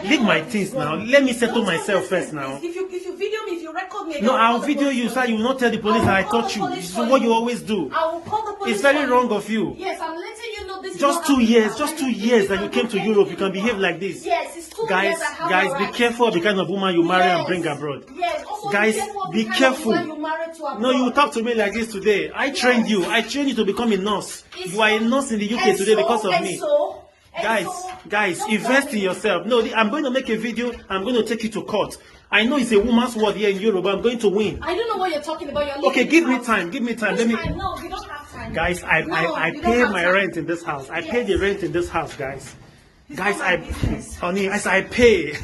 Leave my things now. Let me settle myself first now. If you video me, if you record me, no, I'll video you, sir. You will not tell the police that I taught you. This is what you always do. I will call the police. It's very wrong of you. Yes, I'm letting you know this. Just 2 years, just 2 years that you came to Europe, you can behave like this. Yes, it's 2 years. Guys, be careful of the kind of woman you marry and bring abroad. Yes, also guys, be careful. No, you talk to me like this today. I trained you. I trained you to become a nurse. You are a nurse in the UK today because of me. Guys, invest in yourself. No, I'm going to make a video. I'm going to take you to court. I know it's a woman's word here in Europe, but I'm going to win. I don't know what you're talking about. You're okay, give me time. Give me time. Let me. No, we don't have time. Guys, I pay my rent in this house. I pay the rent in this house, guys. Guys, honey, as I pay.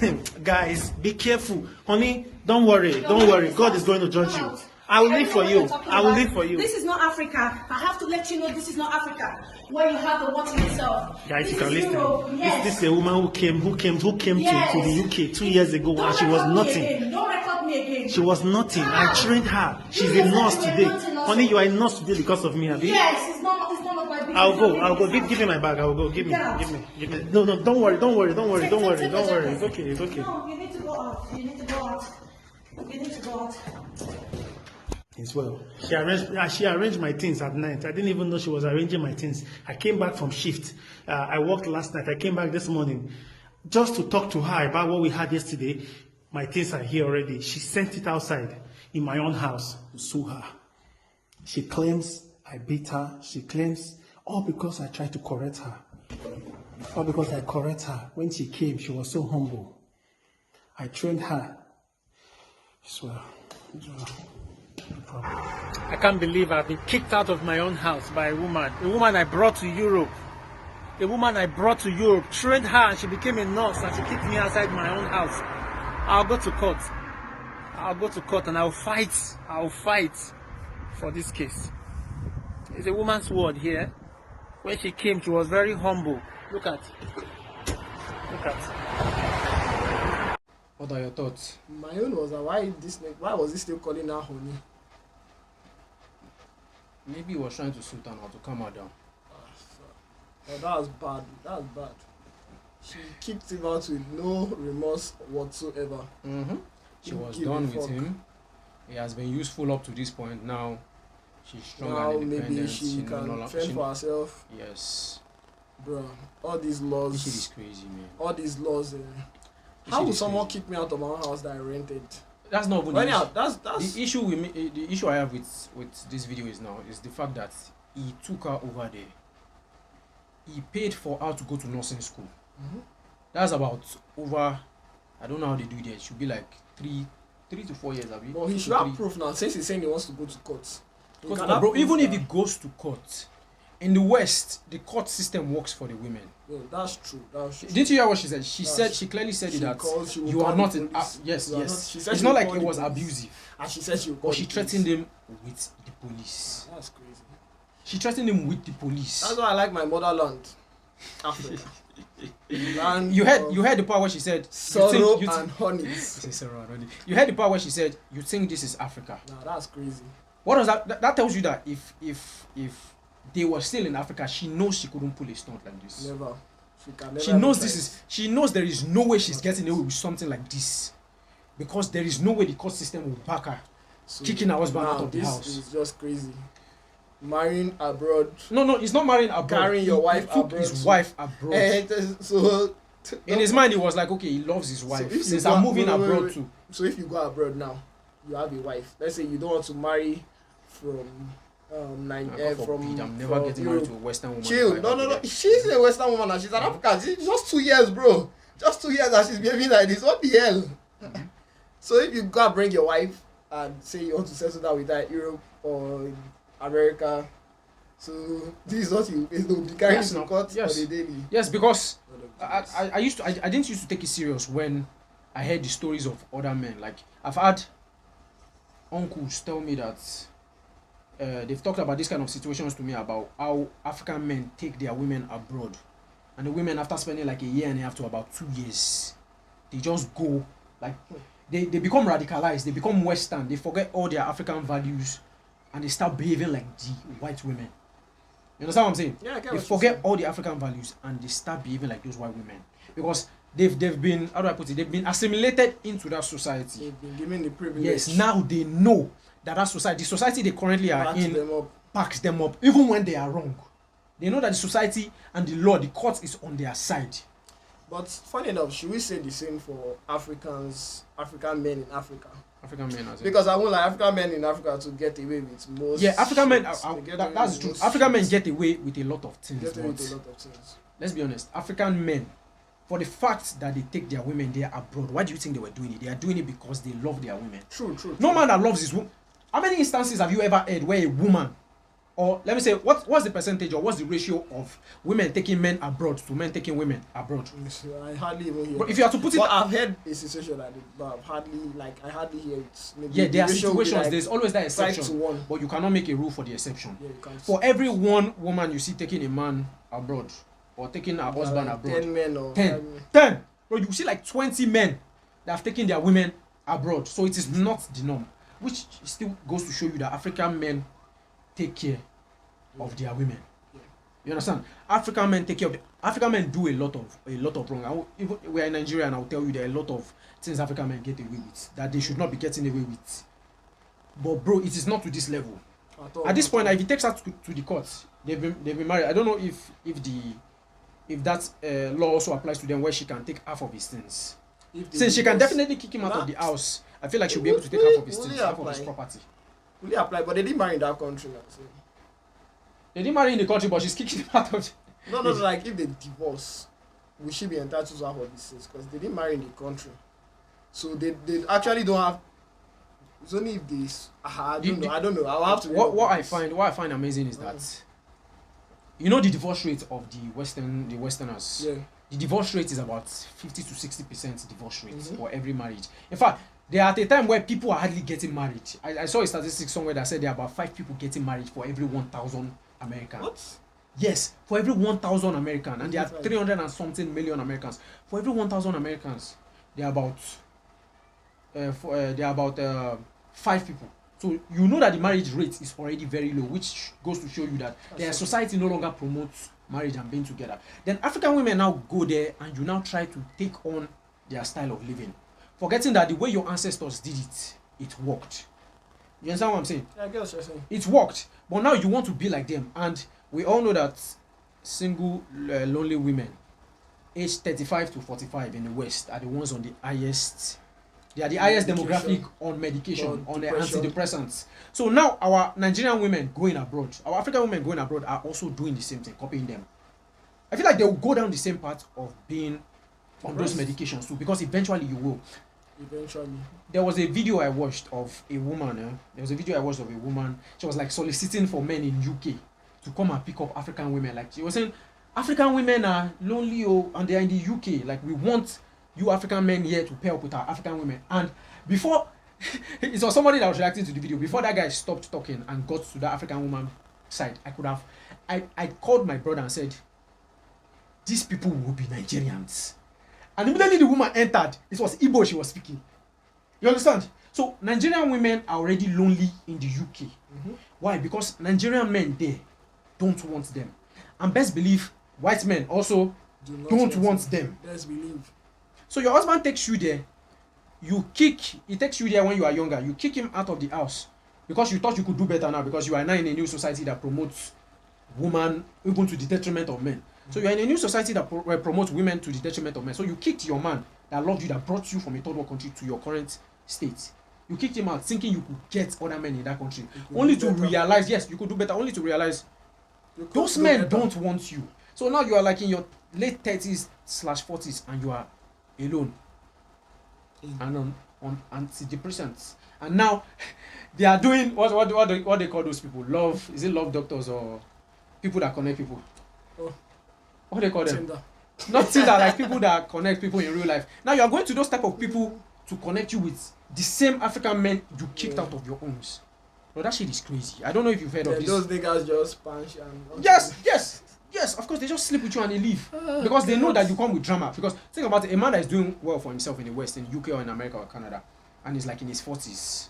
Guys, be careful, honey. Don't worry. Don't worry. God is going to judge you. I will live for you. I will live for you. This is not Africa. I have to let you know this is not Africa, where you have the water yourself. Guys, you can listen. Yes. This is a woman who came to the UK 2 years ago, and she was nothing. Don't record me again. She was nothing. I trained her. She's a nurse today. Honey, you are a nurse today because of me, Abby. Yes, it's not my business. I'll go. Give me my bag. I will go. Give me. No, don't worry. It's okay. No, you need to go out. You need to go out. As well. She arranged my things at night. I didn't even know she was arranging my things. I came back from shift. I worked last night. I came back this morning just to talk to her about what we had yesterday. My things are here already. She sent it outside in my own house to sue her. She claims I beat her. She claims all because I tried to correct her. All because I correct her. When she came, she was so humble. I trained her. As well. I can't believe I've been kicked out of my own house by a woman I brought to Europe. Trained her, and she became a nurse, and she kicked me outside my own house. I'll go to court and I'll fight for this case. It's a woman's word here. When she came, she was very humble. Look at. What are your thoughts? My own was why was he still calling her honey? Maybe he was trying to suit her now to calm her down. Oh, that was bad. She kicked him out with no remorse whatsoever. She was done with him. He has been useful up to this point. Now she's strong and independent. Maybe she can fend for herself. Yes. Bro, all these laws. This shit is crazy, man. All these laws. How would someone kick me out of my own house that I rented? That's not even the issue. That's the issue. The issue I have with this video is the fact that he took her over there. He paid for her to go to nursing school. That's about over. I don't know how they do it. It should be like 3 to 4 years. Well, he should have proof now. Since he's saying he wants to go to court. Bro, even if he goes to court, in the West, the court system works for the women. Yeah, that's true. Didn't you hear what she said? She clearly said that you are not in. Yes. It's not like it was abusive. And she said she threatened him with the police. That's crazy. She threatened him with the police. That's why I like my motherland, Africa. You heard the part where she said sorrow and honey. You heard the part where she said you think this is Africa. No, that's crazy. What does that tells you that if they were still in Africa, she knows she couldn't pull a stunt like this. Never. She knows she knows there is no way she's getting away with something like this. Because there is no way the court system will back her. So kicking her husband out of the house. This is just crazy. Marrying abroad. No, he's not marrying abroad. Carrying your wife abroad. His wife abroad. So in his mind, he was like, okay, he loves his wife. So since I'm moving abroad too. So if you go abroad now, you have a wife. Let's say you don't want to marry from I'm never getting married to a Western woman. Chill. No. She's a Western woman and she's an African. It's just 2 years, bro. Just 2 years that she's behaving like this. What the hell? So if you go and bring your wife and say you want to settle down with her in Europe or America, so this is what you will be carrying to court on the daily. Yes, because I didn't used to take it serious when I heard the stories of other men. Like I've had uncles tell me that they've talked about this kind of situations to me about how African men take their women abroad, and the women, after spending like a year and a half to about 2 years, they just go like they become radicalized, they become Western, they forget all their African values, and they start behaving like the white women. You understand what I'm saying? Yeah, I get they forget all the African values and they start behaving like those white women. Because they've been, how do I put it? They've been assimilated into that society. They've been given the privilege. Yes, now they know that the society they currently are Backs in, them up. backs them up, even when they are wrong. They know that the society and the law, the court is on their side. But funny enough, should we say the same for African men in Africa? African men, as in. Because I won't like African men in Africa to get away with most. Yeah, African men, shit. that's the truth. African men get away with a lot of things. Get away with But a lot of things. let's be honest, African men, for the fact that they take their women there abroad, why do you think they were doing it? They are doing it because they love their women. True. No man that loves his woman. How many instances have you ever heard where a woman, or let me say, what's the percentage or what's the ratio of women taking men abroad to men taking women abroad? I hardly even hear. But if you have to put it, but I've heard a situation like that, but I hardly hear it. Maybe yeah, there are the ratio will be situations. like There's always that 5 exception, to 1. but you cannot make a rule for the exception. Yeah, you can't. For every one woman you see taking a man abroad or taking her husband like abroad, 10 men or 10. Bro, you see like 20 men that have taken their women abroad. So it is not the norm, which still goes to show you that African men take care of their women. Yeah. You understand? African men take care of African men do a lot of wrong. Even we are in Nigeria, and I'll tell you there are a lot of things African men get away with that they should not be getting away with. But bro, it is not to this level. At this point, if it takes her to the courts, they've been married. I don't know if that law also applies to them, where she can take half of his things. Since she can definitely kick him out of the house, I feel like she'll be able to take half of his things, half of his property. Will he apply? But they didn't marry in that country now. So. They didn't marry in the country, but she's kicking him out of. No, like if they divorce, will she be entitled to half of these things? Because they didn't marry in the country, so they actually don't have. It's only if this. I don't know. I'll have to. What I find amazing is that, you know, the divorce rate of the Westerners. Yeah. The divorce rate is about 50 to 60% divorce rate for every marriage. In fact, they are at a time where people are hardly getting married. I saw a statistic somewhere that said there are about 5 people getting married for every 1,000 Americans. What? Yes, for every 1,000 Americans, and there are 300 and something million Americans. For every 1,000 Americans, there are about 5 people. So you know that the marriage rate is already very low, which goes to show you that their society no longer promotes marriage and being together. Then African women now go there, and you now try to take on their style of living, forgetting that the way your ancestors did it, it worked. You understand what I'm saying? Yeah, I get what you're saying. It worked, but now you want to be like them, and we all know that single lonely women aged 35 to 45 in the West are the ones on the highest. They are the highest demographic on medication, on the antidepressants. So now our Nigerian women going abroad, our African women going abroad are also doing the same thing, copying them. I feel like they will go down the same path of being on those medications too, because eventually you will. Eventually. There was a video I watched of a woman. She was like soliciting for men in UK to come and pick up African women. Like she was saying, African women are lonely, and they are in the UK. Like, we want you African men here to pair up with our African women. And before it was somebody that was reacting to the video, before that guy stopped talking and got to the African woman side, I called my brother and said, these people will be Nigerians. And immediately the woman entered. It was Igbo she was speaking. You understand? So Nigerian women are already lonely in the UK. Why? Because Nigerian men there don't want them. And best believe white men also don't want them. Best believe. So your husband takes you there. He takes you there when you are younger. You kick him out of the house because you thought you could do better now, because you are now in a new society that promotes women even to the detriment of men. So you are in a new society that promotes women to the detriment of men. So you kicked your man that loved you, that brought you from a third world country to your current state. You kicked him out thinking you could get other men in that country. Only to realize, yes, you could do better. Only to realize those men don't want you. So now you are like in your late 30s/40s and you are alone and on antidepressants. And now they are doing what they call those people? Love. Is it love doctors or people that connect people? What do they call them? Tinder. Not Tinder, like people that connect people in real life. Now you are going to those type of people to connect you with the same African men you kicked out of your homes. Bro, that shit is crazy. I don't know if you've heard of this. Those niggas just punch and... Yes, of course, they just sleep with you and they leave. Because they know that you come with drama. Because think about it, a man that is doing well for himself in the West, in UK or in America or Canada, and he's like in his 40s,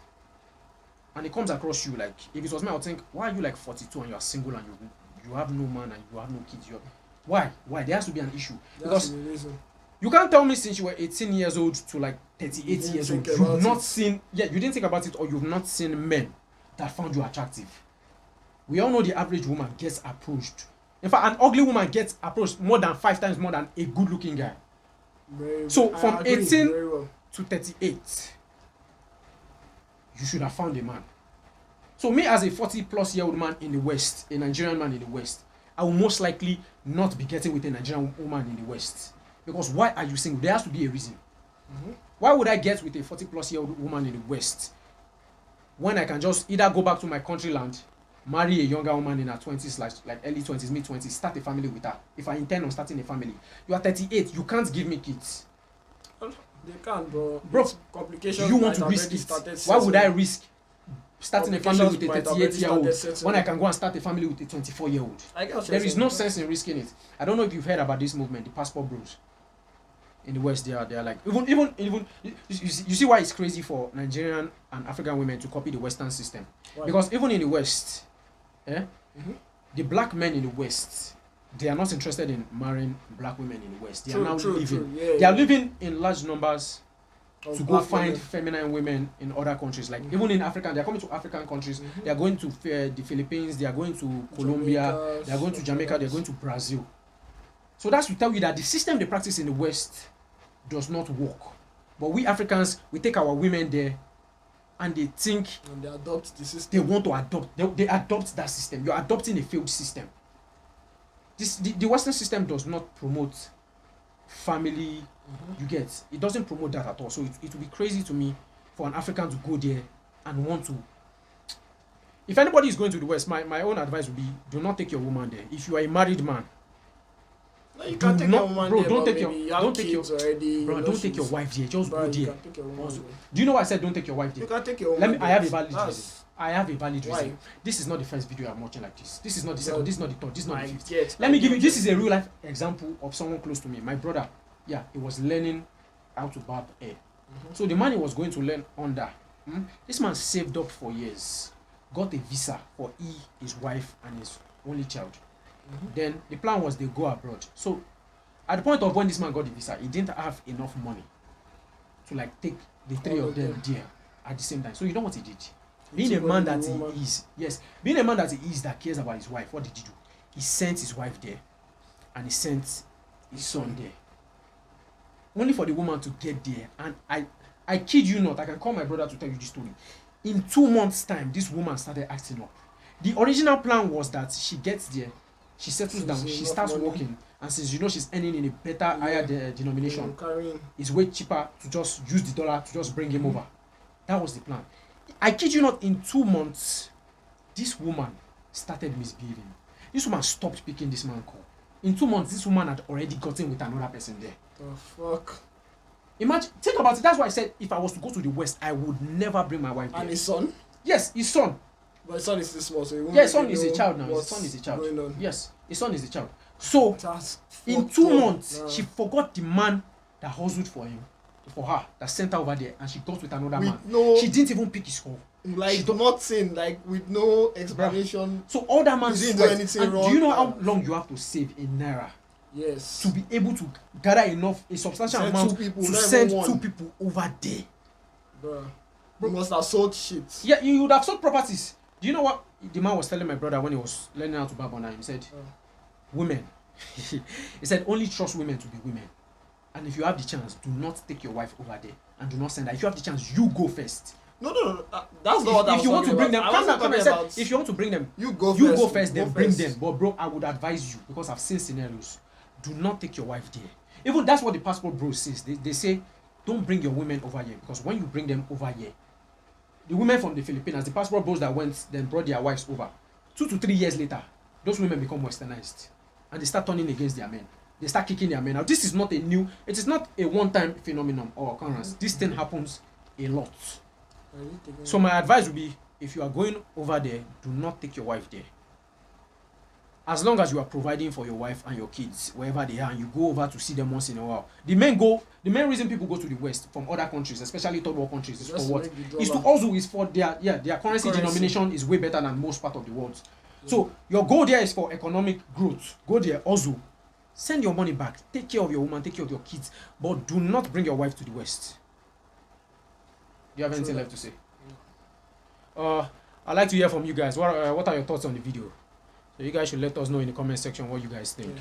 and he comes across you, like, if it was me, I would think, why are you like 42 and you are single and you have no man and you have no kids? Why? There has to be an issue. Because You can't tell me since you were 18 years old to like 38 years old, you've not seen, you didn't think about it, or you've not seen men that found you attractive. We all know the average woman gets approached. In fact, an ugly woman gets approached more than 5 times more than a good-looking guy. So from 18 to 38, you should have found a man. So me as a 40-plus-year-old man in the West, a Nigerian man in the West, I will most likely not be getting with a Nigerian woman in the West. Because why are you single? There has to be a reason. Why would I get with a 40-plus-year-old woman in the West when I can just either go back to my country land, marry a younger woman in her 20s, like early 20s, mid-20s, start a family with her. If I intend on starting a family. You are 38, you can't give me kids. They can't, bro. Bro, complications. You want to risk it. Why would I risk starting a family with a 38-year-old when I can go and start a family with a 24-year-old? There is no sense in risking it. I don't know if you've heard about this movement, the passport bros. In the West, they are like even you see why it's crazy for Nigerian and African women to copy the Western system. Why? Because even in the West, the black men in the West, they are not interested in marrying black women in the West. They are now living. They are living in large numbers to go find feminine women in other countries. Like even in Africa, they are coming to African countries. They are going to the Philippines. They are going to Colombia. They are going to Jamaica. They are going to Brazil. So that's to tell you that the system they practice in the West does not work. But we Africans, we take our women there and they think and they adopt the system. They want to adopt. They adopt that system. You're adopting a failed system. The Western system does not promote family. You get, it doesn't promote that at all. So it would be crazy to me for an African to go there and want to. If anybody is going to the West, my own advice would be, do not take your woman there. If you are a married man, no, you can't take your woman bro, there, don't take your wife there. Just go there. Do you know why I said don't take your wife there? You can't take your woman there. I have a valid reason. I have a valid reason. This is not the first video I'm watching like this. This is not the second. This is not the third. This is not the fifth. Let me give you. This is a real life example of someone close to me. My brother. Yeah, he was learning how to barb hair. So the man he was going to learn under. This man saved up for years, got a visa for his wife, and his only child. Then the plan was they go abroad. So at the point of when this man got the visa, he didn't have enough money to like take the three of them there at the same time. So you know what he did? Being a man that he is, being a man that he is that cares about his wife, what did he do? He sent his wife there, and he sent his son there. Only for the woman to get there. And I kid you not, I can call my brother to tell you this story. In 2 months' time, this woman started acting up. The original plan was that she gets there, she settles down, she starts working, and since you know she's earning in a better, higher denomination, it's way cheaper to just use the dollar to just bring him over. That was the plan. I kid you not, in 2 months, this woman started misbehaving. This woman stopped picking this man call. In 2 months, this woman had already gotten with another person there. The fuck? Imagine, think about it. That's why I said if I was to go to the West, I would never bring my wife there. And his son? Yes, his son. But his son is still small, so he won't. Yeah, his son is a child now. His son is a child. Yes, his son is a child. So, in 2 months, she forgot the man that hustled for her, that sent her over there, and she got with another man. She didn't even pick his call. Like, nothing, like, with no explanation. So, all that man didn't do anything wrong. Do you know how long you have to save in Naira? Yes. To be able to gather a substantial amount to send 2 people over there. Bro, you must have sold shit. Yeah, you would have sold properties. Do you know what the man was telling my brother when he was learning how to barb on? He said, women. He said, only trust women to be women. And if you have the chance, do not take your wife over there and do not send her. If you have the chance, you go first. No. That's not what I was talking about. If you want to bring them, if you want to bring them, you go first, then bring them. But bro, I would advise you, because I've seen scenarios. Do not take your wife there. Even that's what the passport bros says. They say, don't bring your women over here, because when you bring them over here, the women from the Philippines, the passport bros that went, then brought their wives over. 2 to 3 years later, those women become westernized, and they start turning against their men. They start kicking their men out. This is not it is not a one-time phenomenon or occurrence. This thing happens a lot. So my advice would be, if you are going over there, do not take your wife there. As long as you are providing for your wife and your kids wherever they are, and you go over to see them once in a while. The main reason people go to the West from other countries, especially third world countries, is for what? Is to also is for their currency denomination is way better than most part of the world. So your goal there is for economic growth. Go there also Send your money back. Take care of your woman. Take care of your kids. But do not bring your wife to the West. Do you have anything left to say? I'd like to hear from you guys. What are your thoughts on the video? So you guys should let us know in the comment section what you guys think.